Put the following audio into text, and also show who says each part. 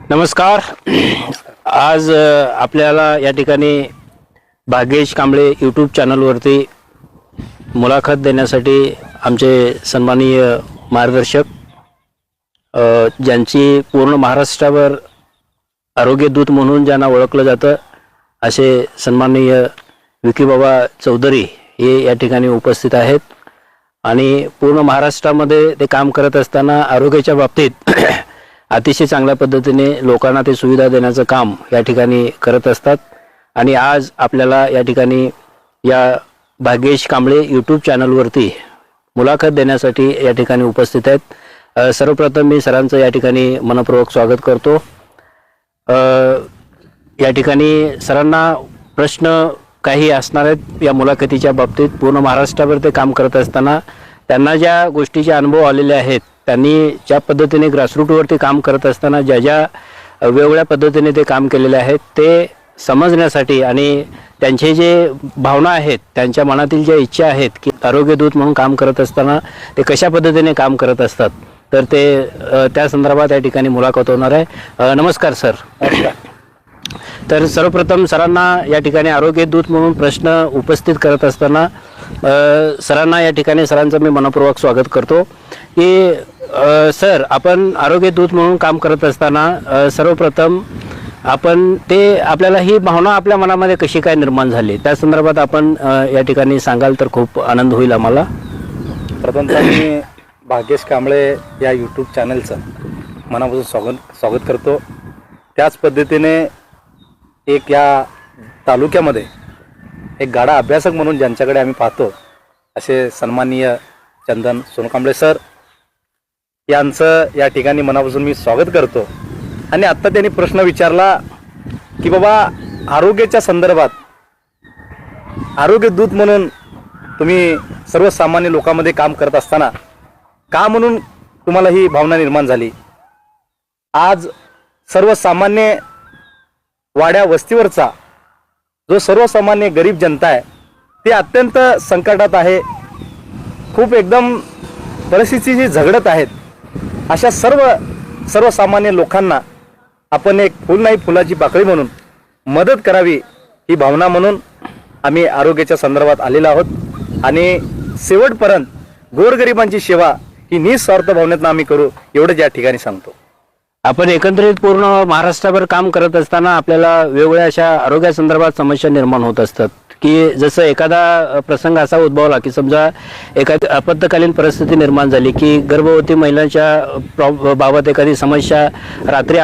Speaker 1: नमस्कार। आज आपल्याला या ठिकाणी भाग्येश कांबळे यूट्यूब चॅनलवरती मुलाखत देण्यासाठी आमचे सन्माननीय मार्गदर्शक ज्यांची पूर्ण महाराष्ट्रावर आरोग्यदूत म्हणून ज्यांना ओळखलं जातं असे सन्माननीय विकीबाबा चौधरी हे या ठिकाणी उपस्थित आहेत आणि पूर्ण महाराष्ट्रामध्ये ते काम करत असताना आरोग्याच्या बाबतीत अतिशय चांगल्या पद्धतीने लोकांना ते सुविधा देण्याचं काम या ठिकाणी करत असतात आणि आज आपल्याला या ठिकाणी या भाग्येश कांबळे यूट्यूब चॅनलवरती मुलाखत देण्यासाठी या ठिकाणी उपस्थित आहेत। सर्वप्रथम मी सरांचं या ठिकाणी मनपूर्वक स्वागत करतो। या ठिकाणी सरांना प्रश्न काही असणार आहेत या मुलाखतीच्या बाबतीत। पूर्ण महाराष्ट्रावर ते काम करत असताना त्यांना ज्या गोष्टीचे अनुभव आलेले आहेत, त्यांनी ज्या पद्धतीने ग्रासरूटवरती काम करत असताना ज्या वेगवेगळ्या पद्धतीने ते काम केलेले आहेत ते समजण्यासाठी आणि त्यांचे जे भावना आहेत, त्यांच्या मनातील ज्या इच्छा आहेत की आरोग्यदूत म्हणून काम करत असताना ते कशा पद्धतीने काम करत असतात, तर ते त्या संदर्भात या ठिकाणी मुलाखत होणार आहे। नमस्कार सर। तर सर्वप्रथम सरांना या ठिकाणी आरोग्यदूत म्हणून प्रश्न उपस्थित करत असताना सरांना या ठिकाणी सरांचं मी मनपूर्वक स्वागत करतो की सर, आपण आरोग्यदूत म्हणून काम करत असताना सर्वप्रथम आपण ते आपल्याला ही भावना आपल्या मनामध्ये कशी काय निर्माण झाली त्या संदर्भात आपण या ठिकाणी सांगाल तर खूप आनंद होईल आम्हाला।
Speaker 2: प्रथमतः मी भाग्येश कांबळे या यूट्यूब चॅनलचं मनापासून स्वागत करतो। त्याच पद्धतीने एक या तालुक्यामध्ये एक गाडा अभ्यासक म्हणून ज्यांच्याकडे आम्ही पाहतो असे सन्माननीय चंदन सोनकांबळे सर यांचं या ठिकाणी मनापासून मी स्वागत करतो। आणि आत्ता त्यांनी प्रश्न विचारला की बाबा आरोग्याच्या संदर्भात आरोग्यदूत म्हणून तुम्ही सर्वसामान्य लोकांमध्ये काम करत असताना का म्हणून तुम्हाला ही भावना निर्माण झाली। आज सर्वसामान्य वाड्या वस्तीवरचा जो सर्वसामान्य गरीब जनता आहे ते अत्यंत संकटात आहे, खूप एकदम परिस्थितीची झगडत आहेत। अशा सर्वसामान्य लोकांना आपण एक फुल नाही फुलाची पाकळी म्हणून मदत करावी ही भावना म्हणून आम्ही आरोग्याच्या संदर्भात आलेलो आहोत आणि शेवटपर्यंत गोरगरिबांची सेवा ही निस्वार्थ भावनेतून आम्ही करू एवढंच या ठिकाणी सांगतो।
Speaker 1: आपण एकंदरीत पूर्ण महाराष्ट्रावर काम करत असताना आपल्याला वेगवेगळ्या अशा आरोग्यासंदर्भात समस्या निर्माण होत असतात की जसं एखादा प्रसंग असा उद्भवला की समजा एखादी आपत्कालीन परिस्थिती निर्माण झाली की गर्भवती महिलांच्या बाबत एखादी समस्या रात्री